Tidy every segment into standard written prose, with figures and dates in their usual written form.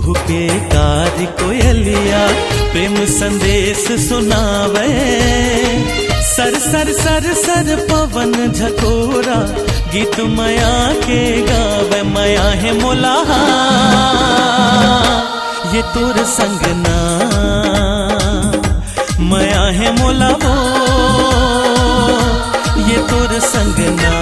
कुहू के कार कोयलिया प्रेम संदेश सुनावे। सर सर सर सर पवन झकोरा गीत माया के गावे। माया है मोला ये तोर संगना, माया है मोला हो ये तोर संगना।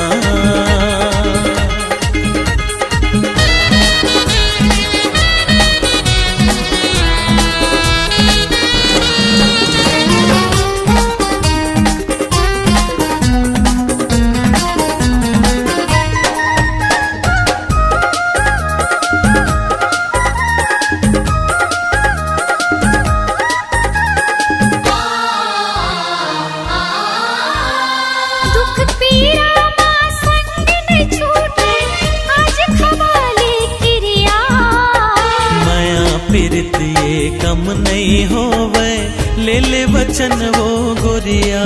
कम नहीं होवे ले ले वचन वो गोरिया।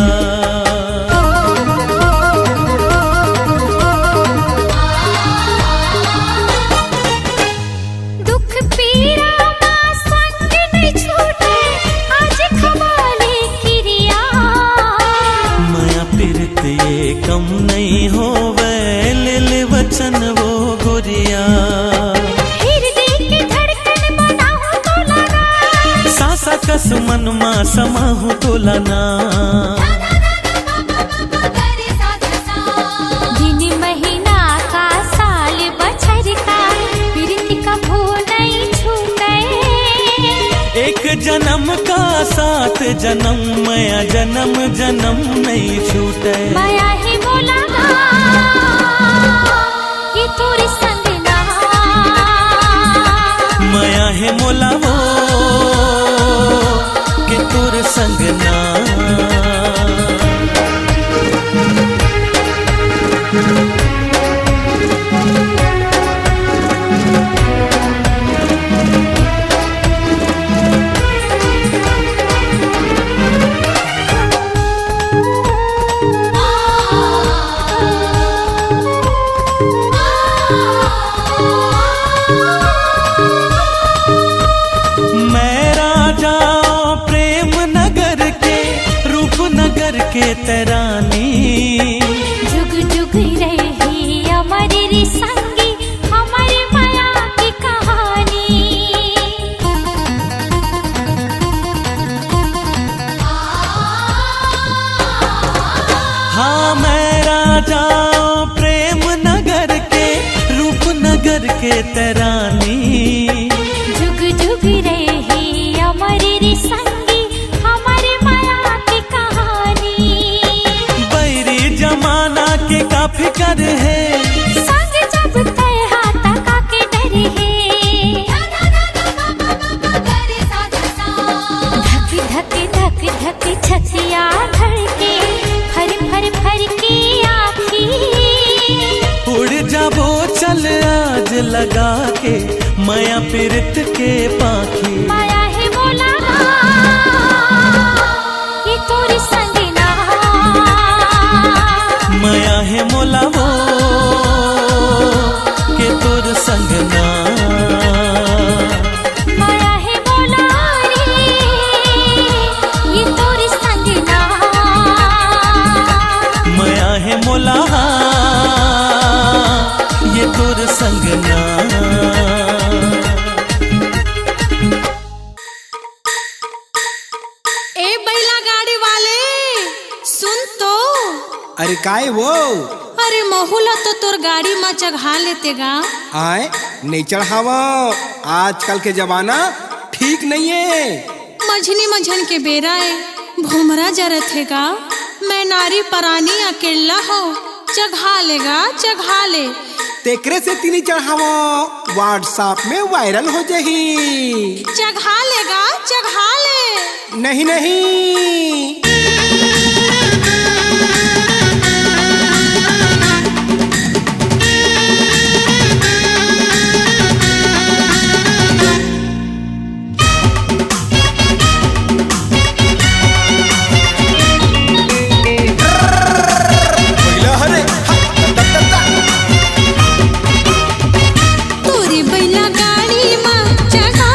दुख पीड़ा मां संग नहीं छूटे आज खवाले किरिया। माया पीरत ये कम नहीं होवे ले ले वचन वो गोरिया। कस मन मा समाहु तोलना। दिन महीना का साल बछर का प्रीति कभू नहीं छूटे। एक जन्म का साथ जन्म माया जन्म जन्म नहीं छूटे। माया है मोला ये तोरी संगना, माया है मोला वो के तोर संगना। के तरानी जुग जुग रही हमारी संगी हमारी माया की कहानी। हाँ मैं राजा प्रेम नगर के रूप नगर के तरानी। जुग जुग रही हमारी संगी का फिकर है संग जब तय हाथ का के डर है। धक धक धक धक छतिया धड़के फर फर फर की आँखी। उड़ जाबो चल आज लगा के माया पीरत के पाखी। माया है मोला ये तोरी संगना, माया है मोला वो के तोर संगना। माया है मोला रे ये तोरी संगना, माया है मोला ये तोर संगना। ए बैला गाड़ी वाले सुन तो। अरे काय वो? अरे महुला तो तोर गाड़ी में चढ़ा लेतेगा। आए नहीं चढ़ावा, आजकल के जमाना ठीक नहीं है। मझनी मझन के बेरा है भूमरा जरत हैगा। मैं नारी परानी अकेला हो चढ़ा लेगा चढ़ा ले। तेकरे से तीनी चढ़ावा व्हाट्सएप में वायरल हो जाही। चढ़ा लेगा चढ़ा ले। नहीं नहीं तोरी बैला गाड़ी में चढ़ा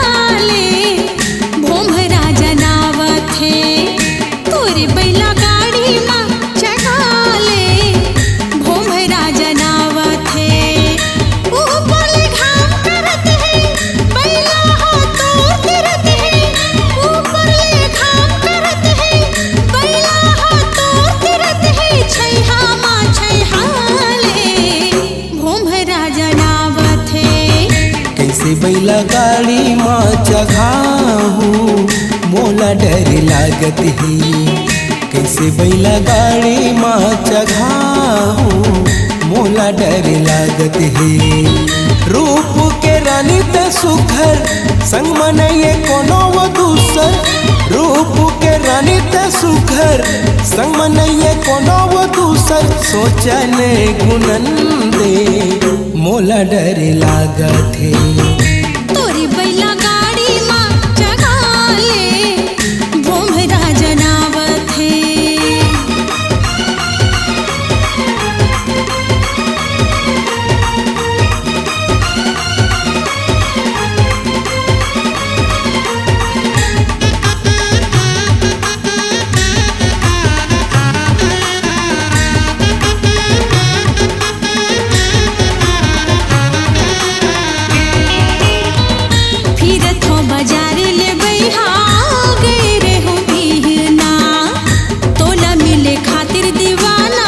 बैला गाड़ी माँ चघाहू मोला डर लागत है। कैसे बैला गाड़ी माँ चघाहू मोला डर लागत है। रूप के रानी त सुखर संग मनइए कोनो वो दूसर। रूप के रानी त सुखर संग मनइए कोनो वो दूसर। सोचने गुणन दे मोला डर लागत है। तोरी बैला गाड़ी माँ चढ़ा ले भोमरा जनावत है। बाजार ले बैहा गए रे हो बिहना। तोला मिले खातिर दीवाना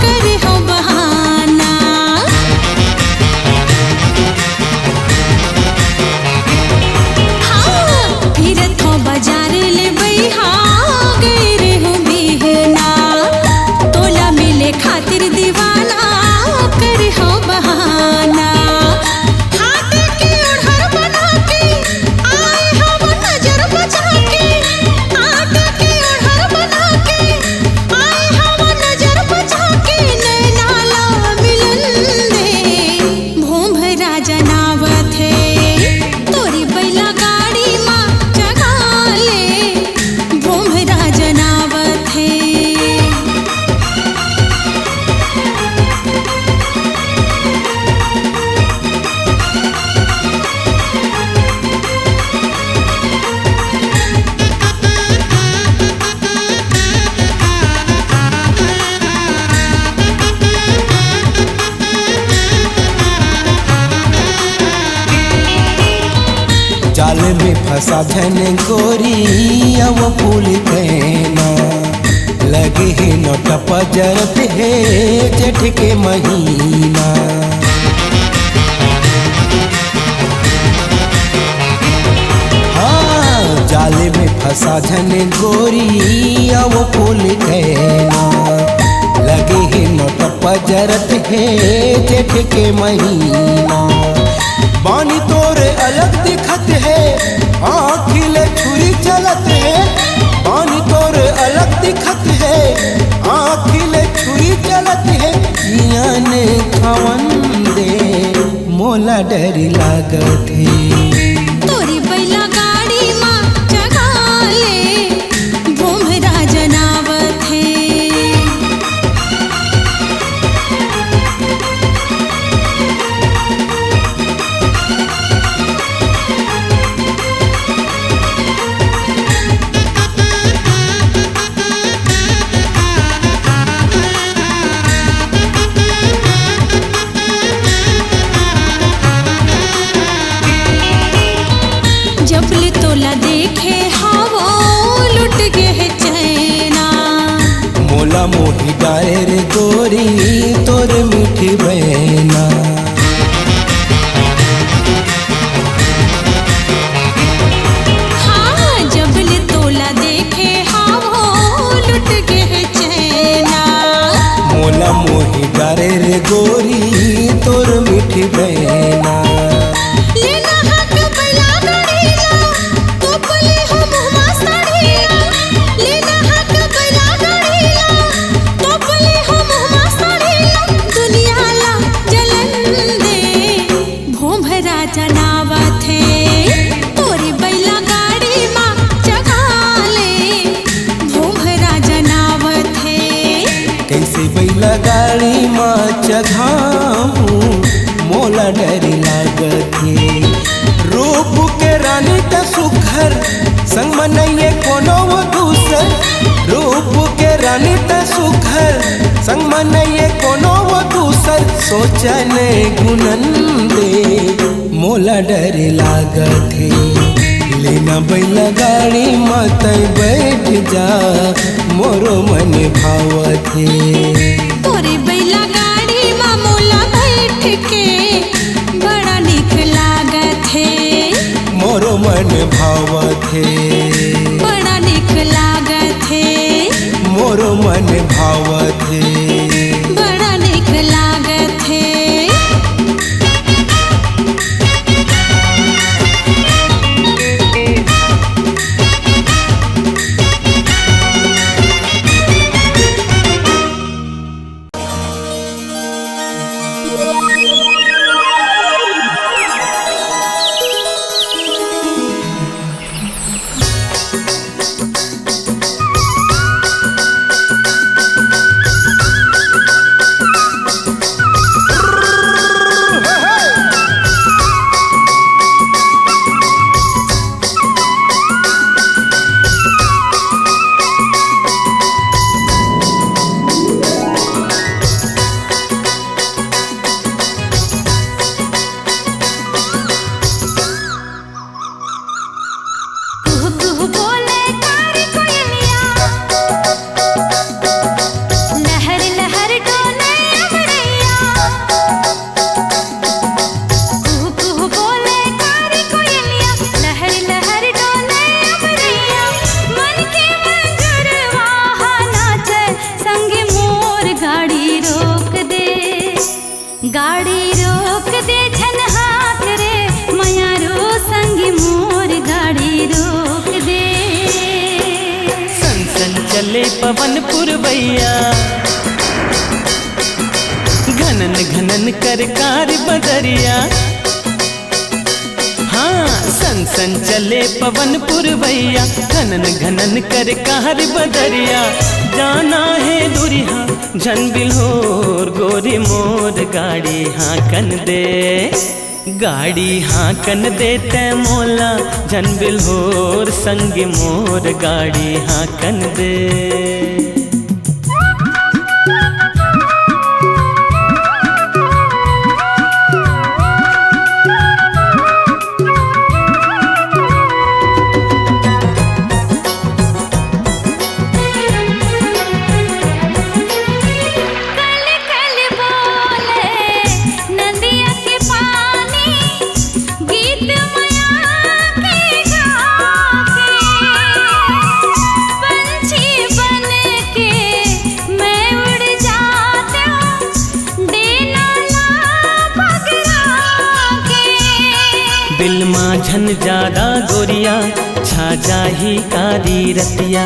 करे हो बहाना। हाँ फिरत हो बाजार ले बैहा गए रे हो बिहना। तोला मिले खातिर दीवाना करे हो बहाना। जाल में फंसा धन गोरी अब फूल कहना। लगे है नोट पजरत है जेठ के महीना। हाँ जाल में फंसा धन गोरी अब फूल कहना। लगे है नोट पजरत है जेठ के महीना। बानी तोरे अलग दिखत है आँखिले छुरी चलत है। बानी तोरे अलग दिखत है आँखिले छुरी चलत है। जियाने खवन दे मोला डर लागत है। तोरी बैला गाड़ी माँ चढ़ा ले भोमरा जनावत है। जबले तोला देखे हावो लुट गे चैना। मोला मोही डारे रे गोरी तोर मीठी बहना। हाँ जबले तोला देखे हावो लुट गे चैना। मोला मोही डारे रे गोरी तोर मीठी बहना। जनावत है तोरी बैला गाड़ी माँ चढ़ा ले भोमरा जनावत है। कैसे बैला गाड़ी माँ चढ़ाहू मोला डर लागत है। रूप के रानी त सुखर संग मनइए कोनो वो दूसर। रूप के रानी त सुखर संग मनइए कोनो वो दूसर। सोचने गुणन दे मोला डर लागत है। लेना बैला गाड़ी मत बैठ जा मोरो मन भावत है। तोरे बैला गाड़ी माँ मोला बैठ के बड़ा निक लागत है। मोरो मन भावत हे बड़ा निक लागत है मोरो मन भावत हे बड़ा निक लागत है गाड़ी रोक दे झनहाक रे मयारो संगी मोर गाड़ी रोक दे सन सन चले पवन पुरवैया घनन घनन कर कार बदरिया हाँ सन सन चले पवन पुरवैया घनन घनन कर कार बदरिया जाना है दुरिहा झन बिल्होर गोरी मोर गाड़ी हाँकन दे गाड़ी हाँकन दे तै मोला झन बिल्होर संग मोर गाड़ी हाँकन दे दिल माँ झन ज्यादा गोरिया छा जाही कारी रतिया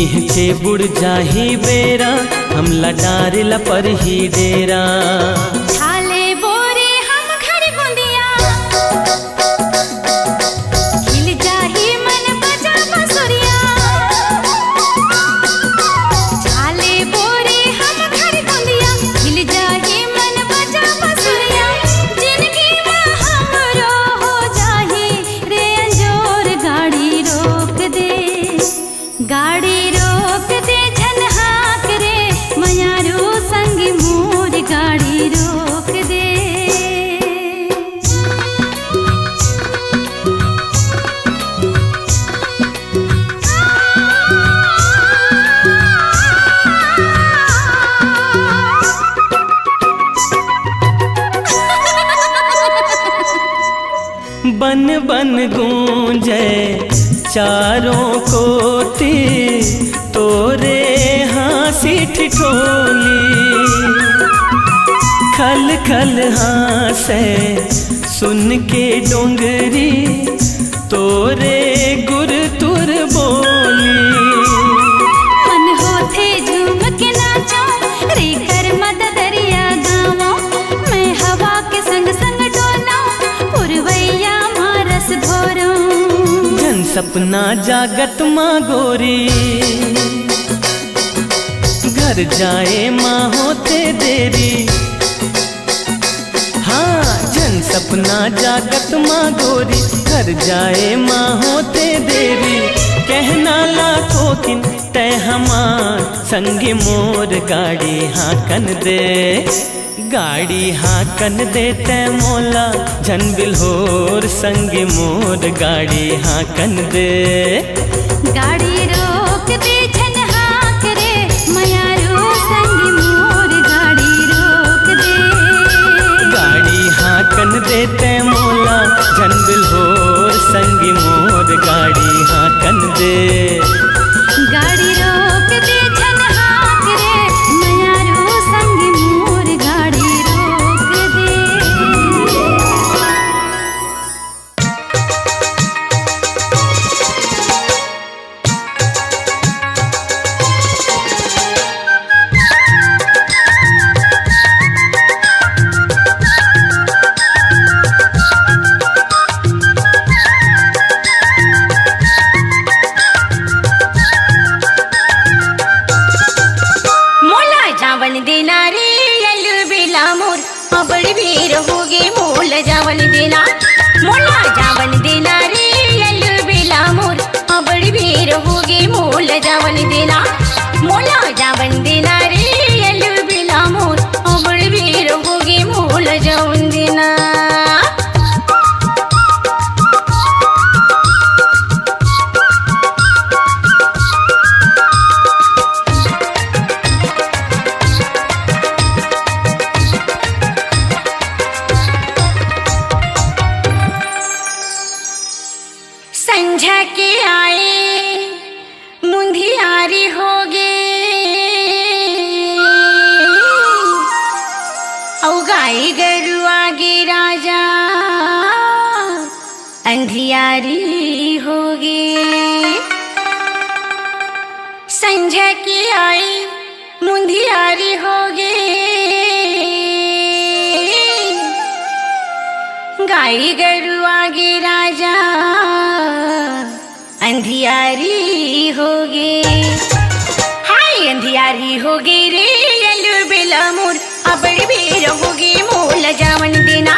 इहचे बुड़ जाही बेरा हम लडार लपर ही डेरा छाले बोरे हम घर गुंदिया खिल जाही मन बजा बसुरिया छाले बोरे हम घर गुंदिया खिल जाही मन बजा बसुरिया जिंदगी में हमरो हो जाही रे अंजोर गाड़ी रोक दे झनहाक रे मयारो संग मोर गाड़ी रोक दे बन बन गूंजे चारों कोती तोरे हाँसी ठिठोली खल खल हाँसे सुन के डोंगरी तोरे गुर तुर बोली मन होथे झूम के नाचो रे कर मददरिया गावो मैं हवा के संग संग डोलो पुरवैया मारस घोरो जन सपना जागत माँ गोरी घर जाए माँ होते देरी हाँ जन सपना जागत माँ गोरी घर जाए माँ होते देरी कहना लाखों किन तय हमार संग मोर गाड़ी हाँकन दे गाड़ी हाँकन दे तय मोला झन बिल्होर संग मोर गाड़ी हाँकन दे गाड़ी रोक दे झनहाक रे मयारो संग मोर गाड़ी रोक दे गाड़ी हाँकन दे तय मोला झन बिल्होर संगी मोर गाड़ी हाकन दे। गाड़ी रोक दे छन हाथ रे मयारो संगी मोर गाड़ी रोक दे। देना रे यलु बेला मोर अबड़ भीर होगे मोल जावन देना। मोला जावन देना रे यलु बेला मोर अबड़ भीर होगे मोल जावन देना। मोला जावन देना रे यलु बेला मोर अबड़ भीर होगे मोल जावन देना। संझा के आए मुंधियारी होगे औ गाय गरु आगे राजा अंधियारी होगे। संझा के आए मुंधियारी होगे गाय गरु आगे राजा अंधियारी होगे। हाय अंधियारी होगे रे यलु बेला मोर अबड़ बेर होगे मोल जावन देना।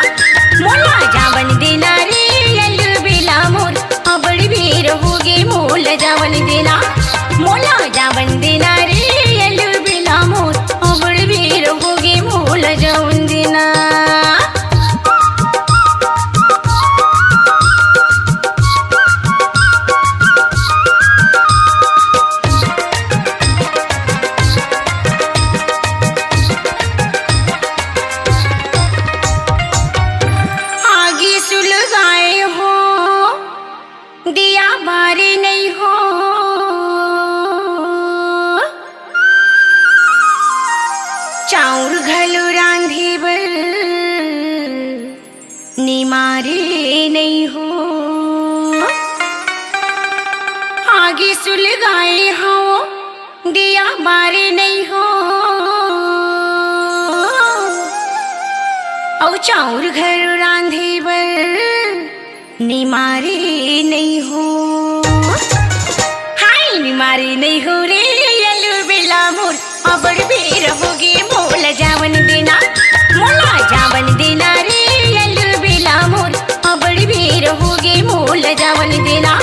मोला जावन देना रे यलु बेला मोर अबड़ बेर होगे मोल जावन देना। मोला जावन देना रे यलु बेला मोर अबड़ बेर होगे मोल जावन देना। दिया बारे नहीं हो चाउर घलो रांधी बर निमारे नहीं हो। आगे सुलगाए हो दिया बारे नहीं हो औ चाउर घलो रांधी बर निमारे नहीं हो। हाय निमारे नहीं हो रे यलु बेला मोर अबड़ बेर होगे मोल जावन देना। मोला जावन देना रे यलु बेला मोर अबड़ बेर होगे मोल जावन देना।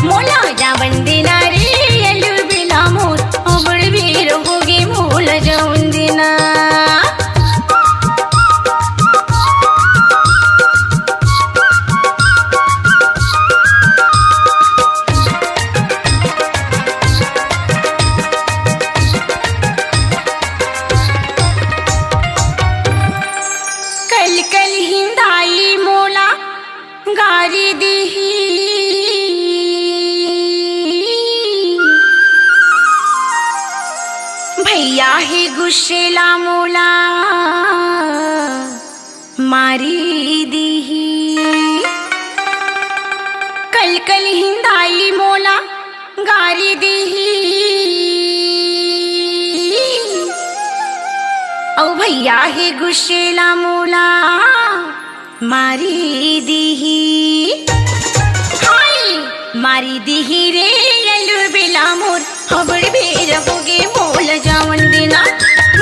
मोला जावन देना रे यलु बेला मोर अबड़ बेर होगे मोल जावन देना। कल कल हिंदाई मोला गारी दीही भैया ही गुस्सेला मोला मारी दीही। कल कल हिंदाई मोला गारी दीही औ भैया ही गुस्सेला मोला मारी दीही। हाय मारी दीही रे यलु बेला मोर अबड़ बेर होगे मोल जावन देना।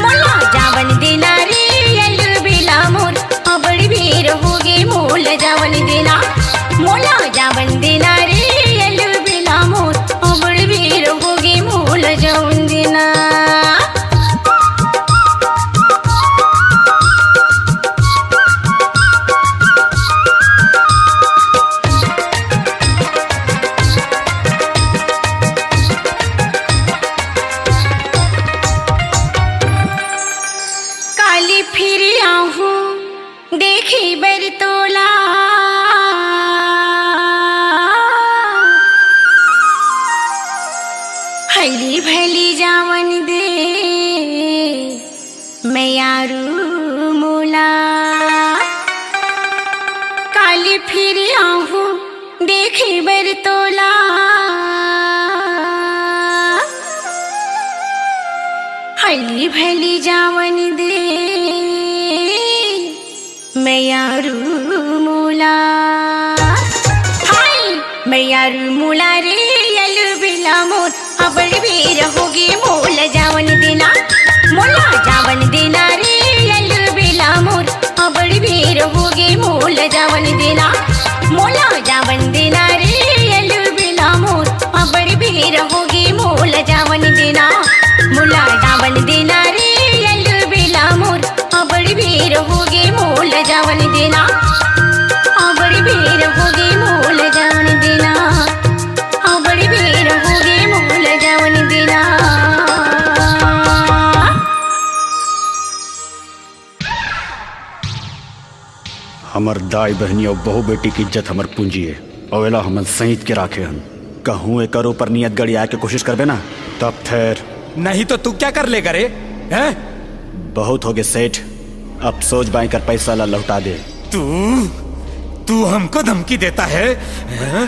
मोला जावन देना रे यलु बेला मोर अबड़ बेर होगे मोल जावन देना। मोला जावन देना रे यलु बेला मोर अबड़ बेर होगे मोल जावन देना। फिर आहूं देखी बरतोला मैयारू मोला काली फिर आहू देखे बर तोला हली भली जावन दे मैयारू मोला हाय मैयारू मोला रे यलु बिला मोर अबड़ भी रहोगे मोल जावन देना मोला जावन देना रे यलु बिला मोर अबड़ भी रहोगे मोल जावन देना मोला जावन देना रे यलु बिला मोर अबड़ भी रहोगे मोल जावन देना मोला जावन देना रे यलु बिला मोर अबड़ भी रहोगे मोल जावन देना अबड़ भी रहोगे मोल जावन देना अबड़ भी रहोगे मोल जावन देना। हमर दाई बहनी और बहू बेटी की इज्जत हमर पूंजी है अवेला हमन सहित के राखे हन कहूँ एक ऊपर नियत गड़ी आके कोशिश करबे ना तब फिर नहीं तो तू क्या कर ले करे हैं? बहुत हो गए सेठ अब सोच बाई कर पैसा ला लौटा दे। तू हमको धमकी देता है, हैं?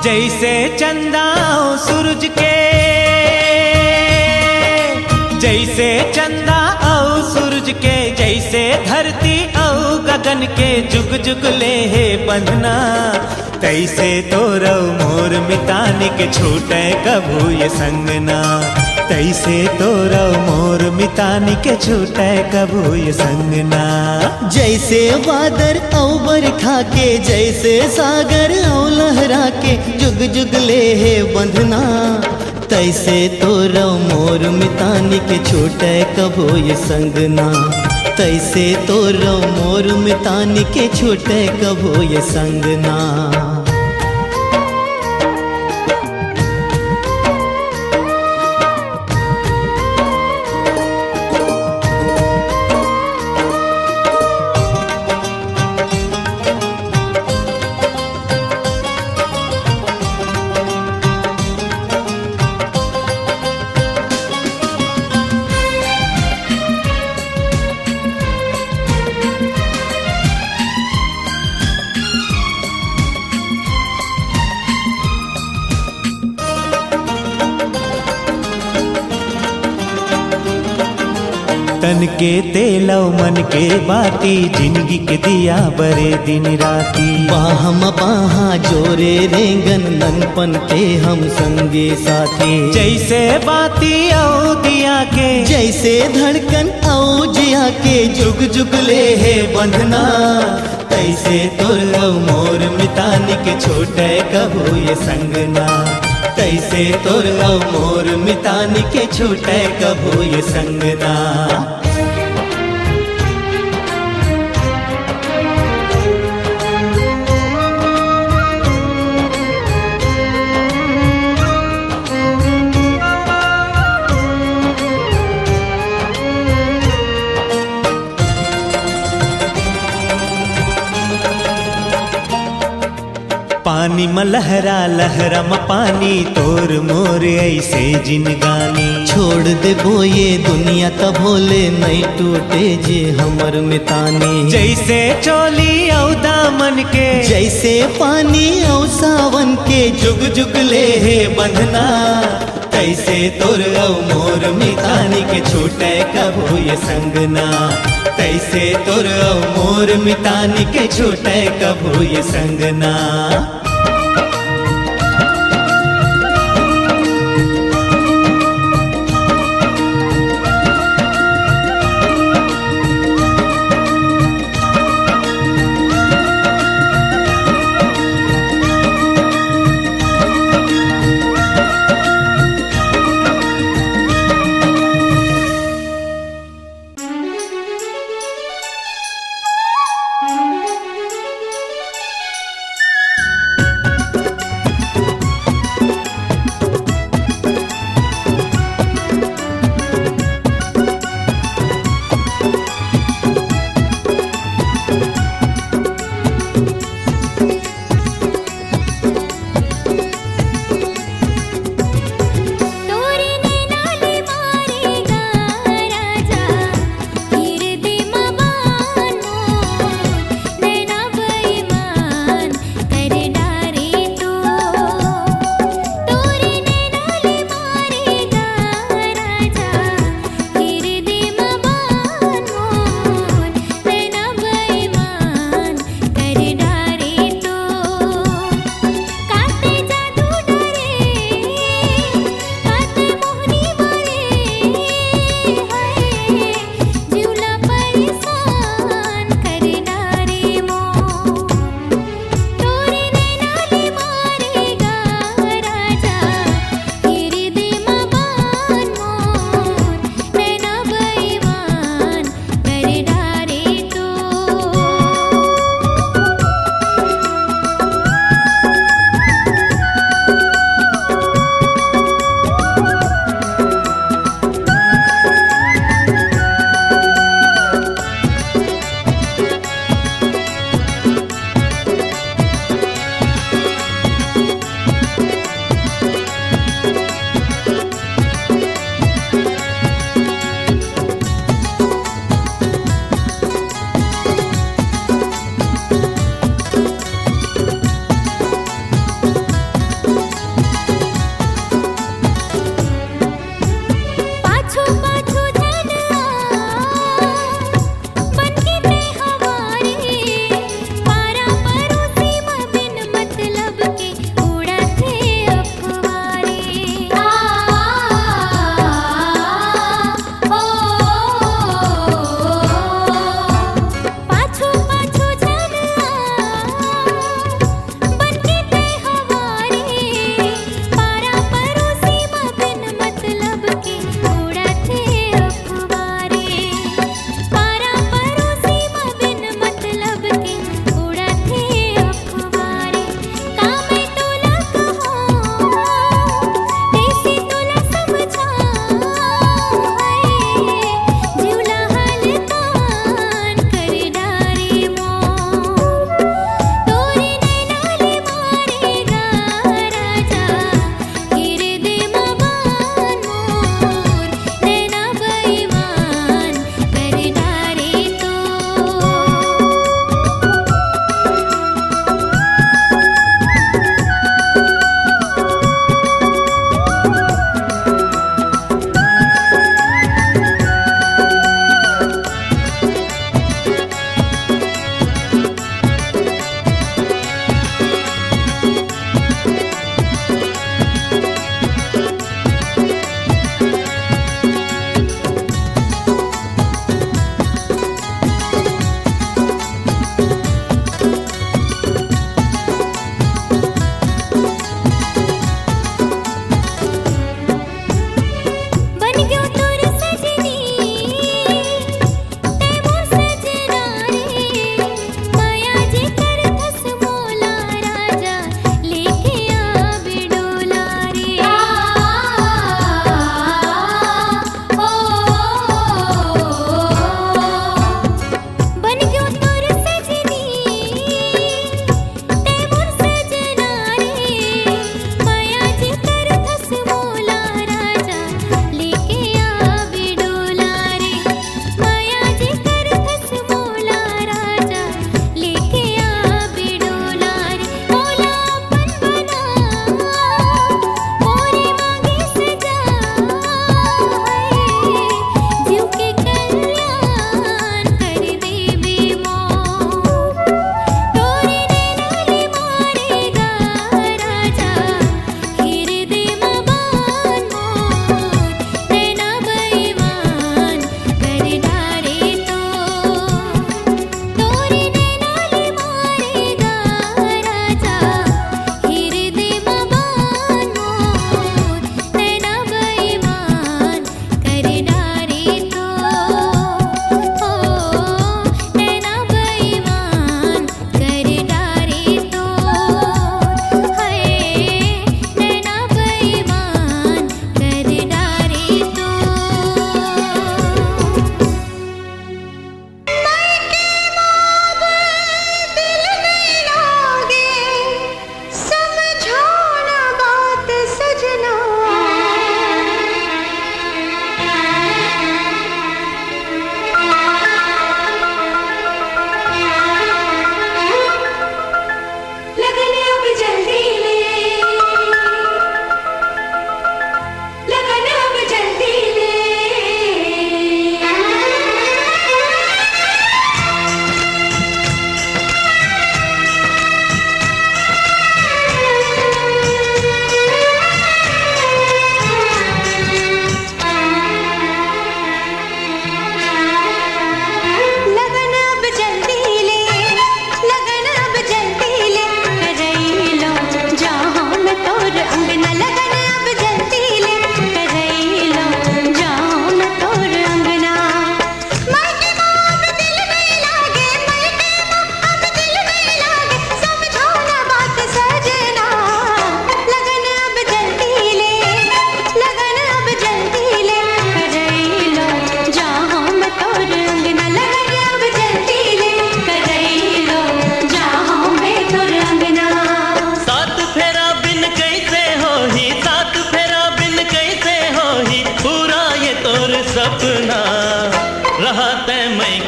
जैसे चंदा ओ सूरज के जैसे चंदा ओ सूरज के जैसे धरती ओ गगन के जुग जुग ले है बंधना तैसे तो रव मोर मिताने के छूटे कभू ये संगना तैसे तो रव मोर मिताने के छूटे कभू ये संगना। जैसे बादर औ बरखा के जैसे सागर औ लहरा के जुग जुग ले है बंधना तैसे तो रव मोर मितानी के छूटे कभो ये संगना तैसे तो रव मोर मितानी के छूटे कभो ये संगना। तन के तेलव मन के बाती जिंदगी के दिया बरे दिन राती बाहम बाहा जोरे रेंगन ननपन के हम संगे साथी जैसे बाती औ दिया के जैसे धड़कन औ जिया के जुग जुग ले है बंधना तैसे तुरव मोर मितानी के छोटे कभू ये संगना तैसे तुरव मोर मितानी के छोटे कभू ये संगना। पानी म लहरा लहरा म पानी तोर मोर ऐसे जिनगानी छोड़ दे बोये दुनिया तब भोले नहीं टूटे जे हमर मितानी जैसे चोली औ दामन के जैसे पानी औ सावन के जुग जुग ले है बंधना तैसे तोर औ मोर मितानी के छूटे कभू ये संगना तैसे तोर औ मोर मितानी के छूटे कभू ये संगना।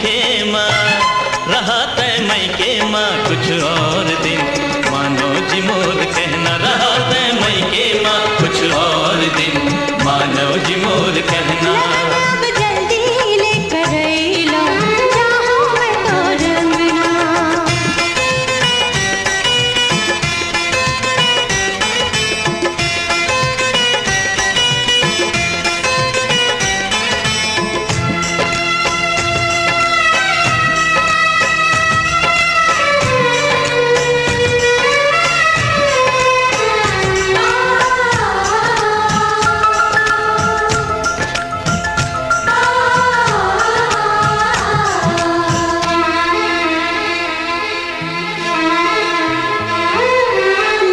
के माँ रहा तय मई के माँ कुछ और दिन मानो जी मोर कहना रहा तय मई के माँ कुछ और दिन मानो जी मोर कहना अब जल्दी लेकर लो चाहूं मैं तो रंगना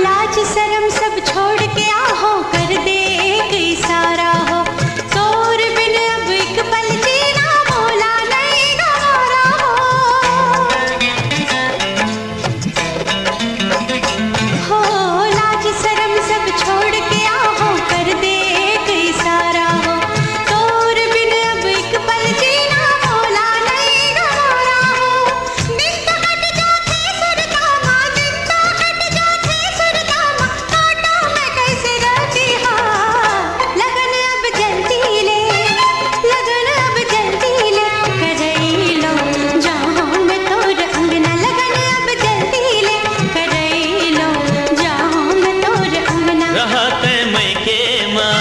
लाज शर्म सब छोड़ के आहो कर दे एक इशारा हो तोर बिन अब एक पल जीना भोला नहीं गवारा हो लाज शर्म सब छोड़ के आहो कर दे एक इशारा हो तोर बिन अब एक पल जीना भोला नहीं गवारा हो दिन तो हट जाते सुरतामा दिन तो हट जाते सुरतामा कांटों में कैसे रहती हाँ लगन अब जल्दी ले लगन अब जल्दी ले करई लो जाऊं मैं तोर अंगना लगन अब जल्दी ले करई लो जाऊं मैं तोर अंगना रहा तय मई के माँ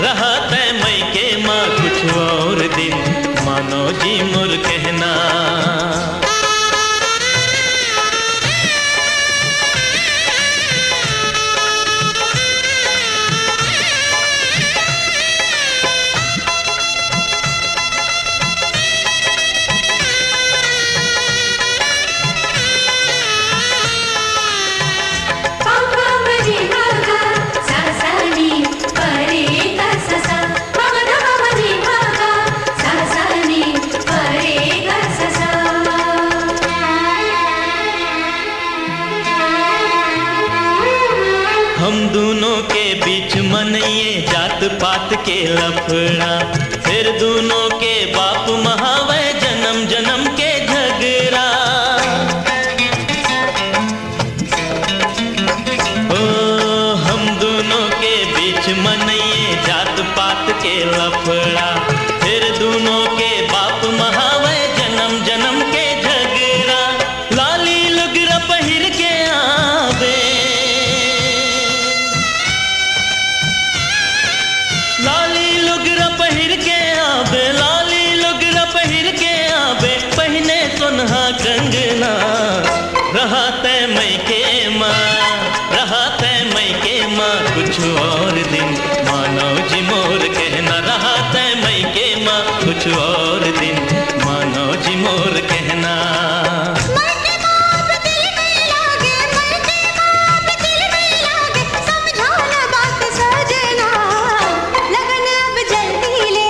रहा तय मई के माँ कुछ और दिन मानो जी मोर कहना पापा मरी भागा सासानी परे का ससा मगध मरी भागा सासानी परे का ससा हम दोनों के बीच मनइए जात पात के लफड़ा फिर दोनों के बाप महावे जन्म जन्म के झगड़ा ओ हम दोनों के बीच मनइए जात पात के लफड़ा फिर दोनों के बाप महावे जन्म जन्म के झगड़ा लाली लुगरा पहिर के आवे लाली लुगरा पहिर के आवे लाली लुगरा पहिर के आवे पहने सुनहा कंगना रहा तय मई के माँ रहा तय मई के माँ कुछ और दिन मानो जी मोर कहना रहा तय मई के माँ कुछ और दिन मानो जी मोर कहना मर के बाप दिल में लागे मर के बाप दिल में लागे समझो ना बात सजना लगन अब जल्दी ले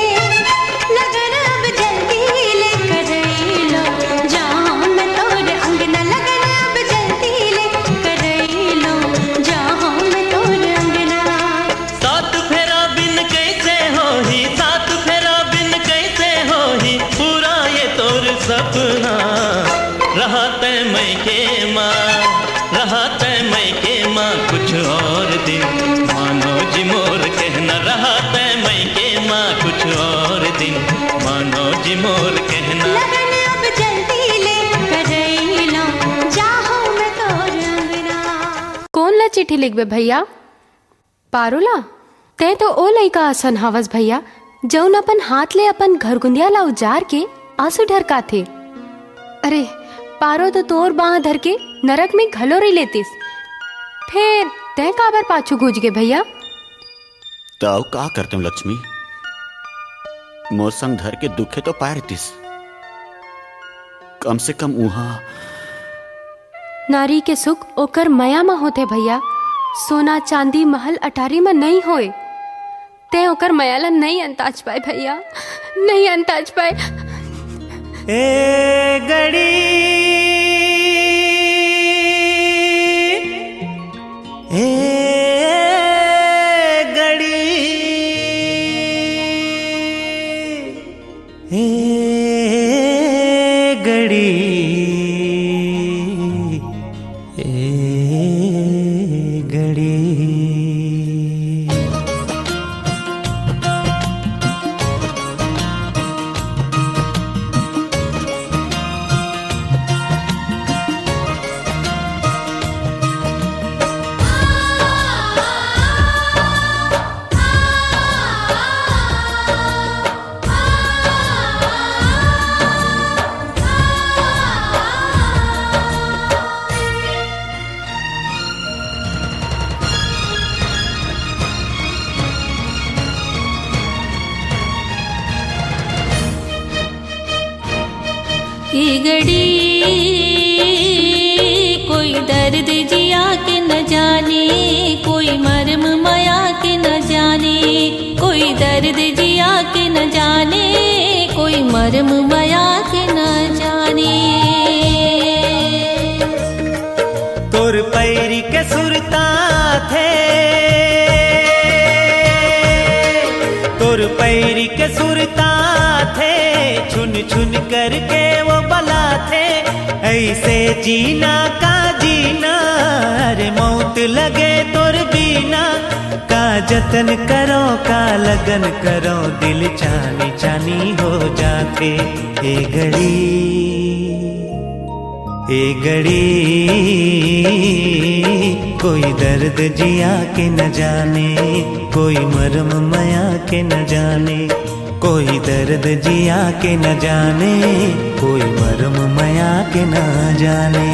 लगन अब जल्दी ले करई लो जाऊं मैं तोर अंगना लगन अब जल्दी ले करई लो जाऊं मैं तोर अंगना सात फेरा बिन कैसे होही सात फेरा बिन कैसे होही पूरा ये तोर सपना रहा तय मई के माँ रहा तय मई के माँ कुछ और दिन मानो जी मोर कहना रहा तय मई के माँ कुछ और दिन मानो जी मोर कहना लगन अब जल्दी ले करई लो जाऊं मैं तोर अंगना कौन ला चिट्ठी लिखबे भैया पारोला ते तो ओ लइका असन हवस भैया जौन अपन हाथ ले अपन घरगुंदिया ला उजार के आंसू ढरका थे अरे पारो तो तोर बाह धर के नरक में घलोरी लेतिस फिर तय काबर पाछू गूंज गे भैया तो का करते हो लक्ष्मी मोर संग धर के दुखे तो पार तिस कम से कम उहा नारी के सुख ओकर मया में होते भैया सोना चांदी महल अटारी में नहीं होए ते ओकर मयाला नहीं अंताज पाए भैया नहीं अंताज पाए ए गड़ी गड़ी, गड़ी ए गड़ी। ये घड़ी कोई दर्द जिया के न जाने, कोई मर्म माया के न जाने, कोई दर्द जिया के न जाने, कोई मर्म माया के न जाने। तोर पैरी के सुरता थे, तोर पैरी के सुरता थे, छुन छुन करके वो बला थे। ऐसे जीना का जीना, अरे मौत लगे तोर बीना। का जतन करो का लगन करो, दिल चानी चानी हो जाते। ए घड़ी ए घड़ी कोई दर्द जिया के न जाने, कोई मरम माया के न जाने, कोई दर्द जिया के न जाने, कोई मरम माया के न जाने।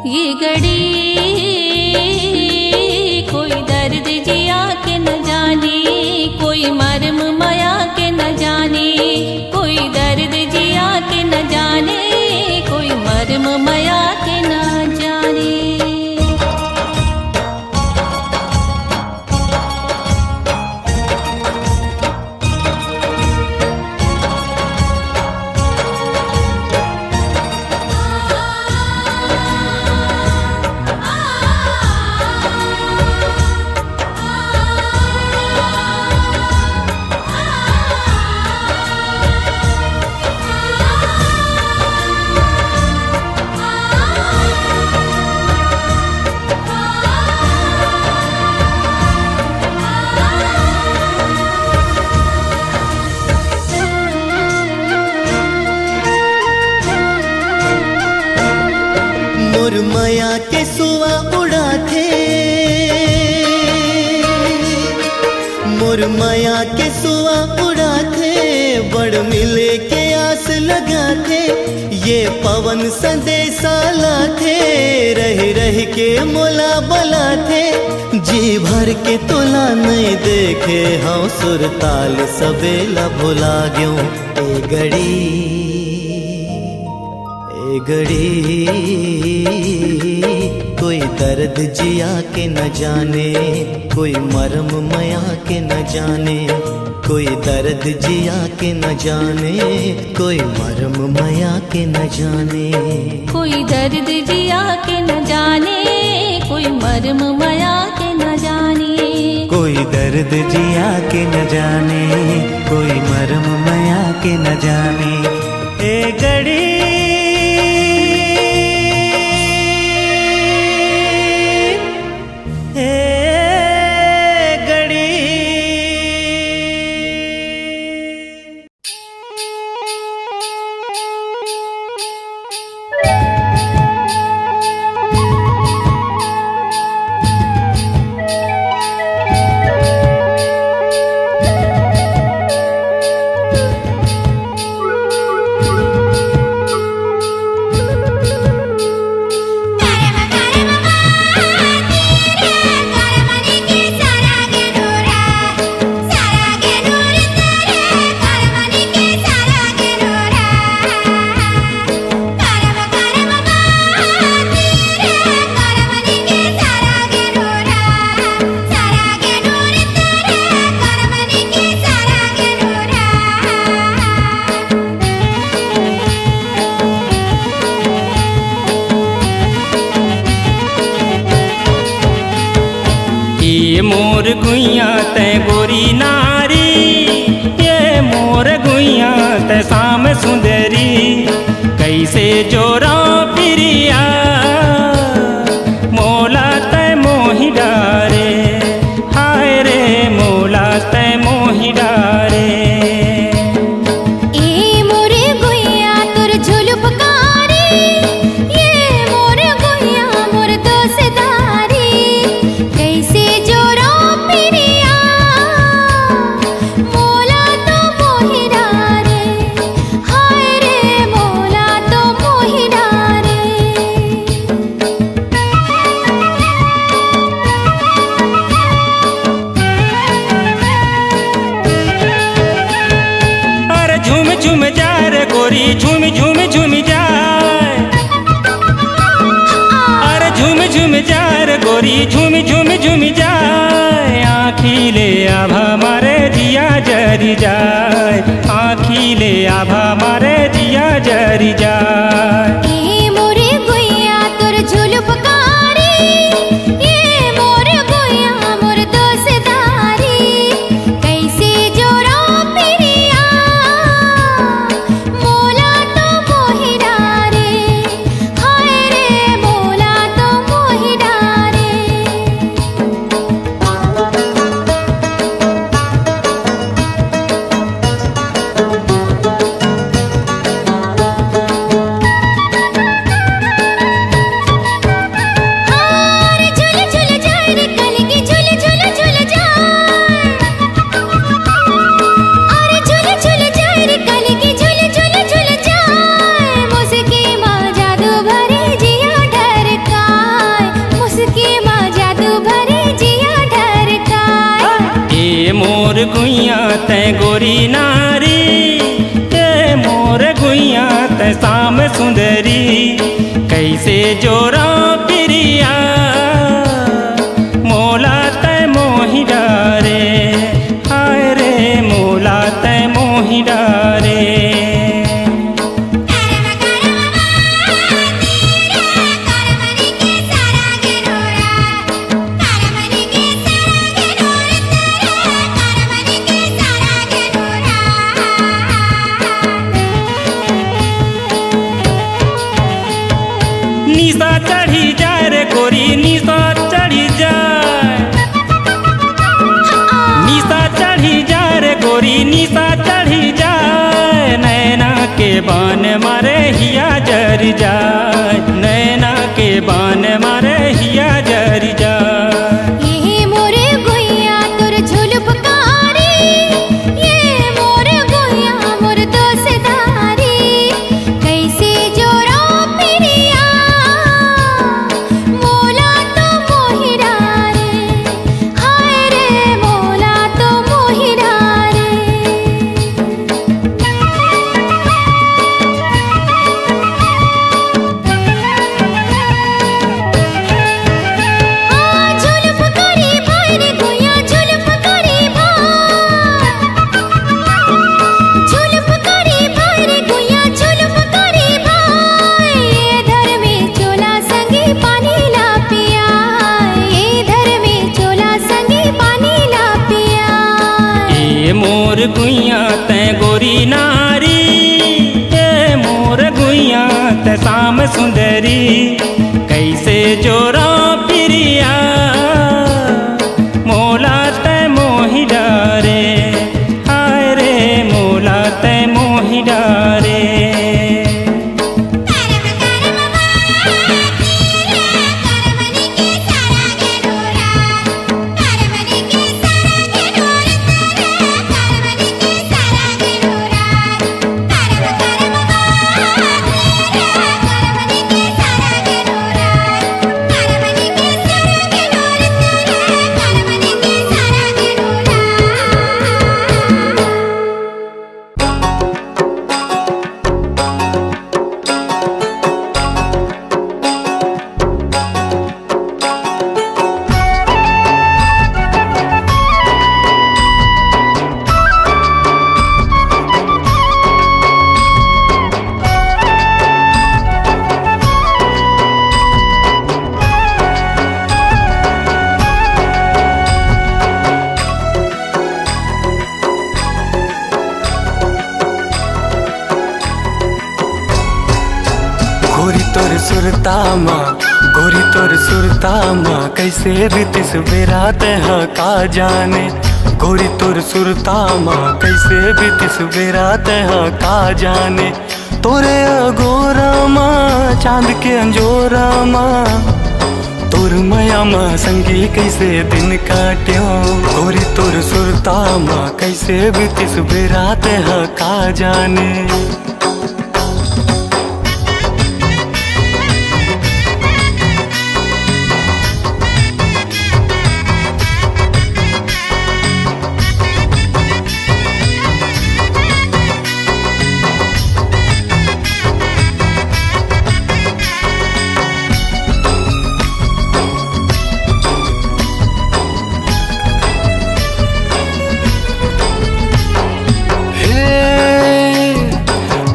ये घड़ी कोई दर्द जिया के न जाने, कोई मर्म माया के न जाने, कोई दर्द जिया के न जाने, कोई मर्म माया के न जाने। मोर माया के सुआ उड़ा थे, मोर माया के सुआ उड़ा थे, बड़ मिले के आस लगा थे। ये पवन संदेशा ला थे, रह रह के मोला बला थे। जी भर के तोला नहीं देखे, हाँ सुर ताल सबेला भुला ग्यो। ए घड़ी कोई दर्द जिया के न जाने, कोई मरम माया के न जाने, कोई दर्द जिया के न जाने, कोई मरम माया के न जाने, कोई दर्द जिया के न जाने, कोई मर्म माया के न जाने, कोई दर्द जिया के न जाने, कोई मरम माया के न जाने। ए घड़ी गुइया ते गोरी नारी, ये मोर गुइया ते शाम सुंदरी, कैसे जोरा पिरिया मोला ते मोहि डारे, हाय रे मोला ते मोहि डारे। ए मोरे गुइया तोर झुलुपकारी, ये मोर गुइया मोर दोसदारी, कैसे जोरा पिरिया मोला तो मोहि डारे, हाय रे मोला तो मोहि डारे। अरे झूम झूम जाए रे गोरी, झूम झूम झूम जाए, अरे झूम झूम जाए रे गोरी, झूम झूम झूम जाए, आँखी ले आभा मारे जिया जरी जाए, आँखी ले आभा मारे जिया जरी जाए। ए मोरे गुइया तोर झुलुपकारी, ये मोर गुइया मोर दोसदारी, कैसे जोरा पिरिया मोला तो मोहि डारे, हाय रे मोला तो मोहि डारे। हार झुल झुल जाए रे कलगी, झुल झुल झुल जाए, अरे झुल झुल जाए रे कलगी, झुल झुल झुल जाए, मुस्की माँ जादू भरे जिया ढरकाए, मुस्की माँ जादू भरे जिया ढरकाए। ए मोर गुइया ते गोरी नारी, ए मोर गुइया ते शाम सुंदरी, कैसे जोरा पिरिया मोला ते मोहि डारे, हाय रे मोला ते मोहि डारे। निशा चढ़ी जाए रे गोरी, निशा चढ़ी जाए, निशा चढ़ी जाए रे गोरी, निशा चढ़ी जाए, नैना के बान मारे हिया जर जाए, नैना के बान मारे हिया जर जाए। ये मोरे गुइया तोर झुलुपकारी, ये मोर गुइया मोर दोसदारी, कैसे जोरा पिरिया मोला तो मोहि डारे, हाय रे मोला तो मोहि डारे। झुलुपकारी भाई रे गुइया, झुलुपकारी भाई, झुलुपकारी भाई रे गुइया, झुलुपकारी भाई, ये धर में चोला संगी पानी ला पिया, ये धर में चोला संगी पानी ला पिया। ए मोर गुइया ते गोरी नारी, ए मोर गुइया ते शाम सुंदरी, कैसे जोरा पिरिया मोला ते मोहि डारे, हाय रे मोला ते मोहि डारे। सारा सुरता माँ गोरी तोर सुरता माँ कैसे बीतिस बेरात है का जाने गोरी तोर सुरता माँ कैसे बीतिस बेरात है का जाने तोरे अगोरा माँ चांद के अंजोरा माँ तोर माया माँ संगी कैसे दिन काट्यो गोरी तोर सुरता माँ कैसे बीतिस बेरात है का जाने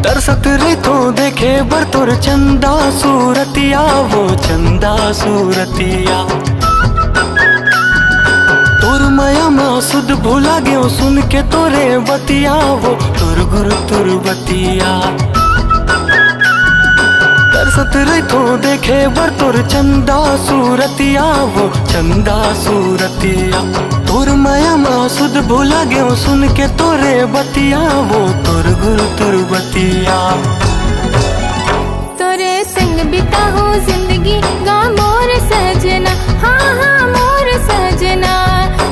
तरसत रे तो देखे बर तोर चंदा सूरतिया वो चंदा सूरतिया तोर माया माँ सुध भूला गयो सुन के तोरे बतिया वो तोर गुरु तोर बतिया तरसत रे तो देखे बर तोर चंदा सूरतिया वो चंदा सूरतिया तोर माया माँ सुध भूला गयो सुन के तोरे बतिया वो तोर गुरु तोर बतिया तोरे संग बिता हो जिंदगी गा मोर सजना हाँ हाँ मोर सजना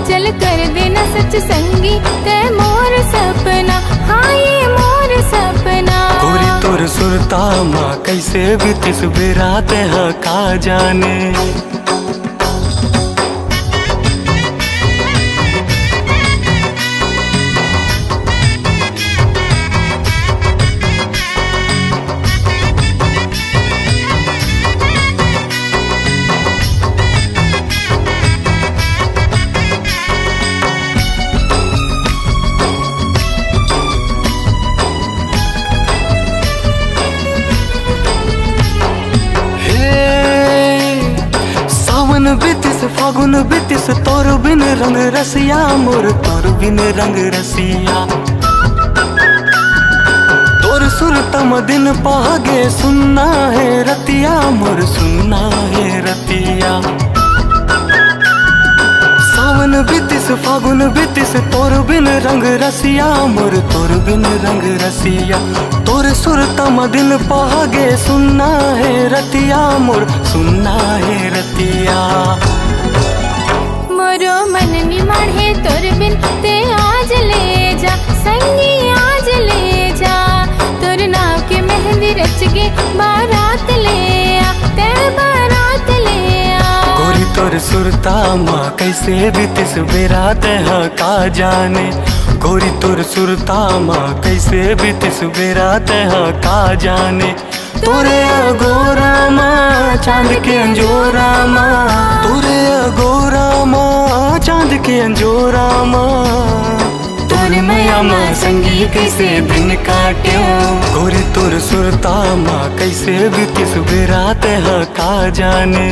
चल कर देना सच संगी ते मोर सपना हाँ ये मोर सपना गोरी तोर सुरता माँ कैसे बीतिस बेरात है का जाने बीतिस फागुन बीतिस तोर बिन रंग रसिया मोर तोर बिन रंग रसिया तोर सुरतम दिन पागे सुनना है रतिया मोर सुनना है रतिया सावन बीतिस फागुन बीतिस तोर बिन रंग रसिया मोर तोर बिन रंग रसिया तोर सुरतम दिन पागे सुनना है रतिया मोर सुनना है रतिया मोरो मन निमण है तोर बिन ते आज ले जा संगी आज ले जा तोर नाव के मेहंदी रच के बारात ले आ ते बारात ले आ गोरी तोर सुरता माँ कैसे बीतिस बेरात है का जाने गोरी तोर सुरता माँ कैसे बीतिस बेरात है का जाने तोरे अगोरा माँ चांद के अंजोरा माँ तोरे अगोरा माँ चांद के अंजोरा माँ तोरे मैया माँ संगी कैसे दिन काट्यो गोरी तोर सुरता माँ कैसे बीतिस बेरात है का जाने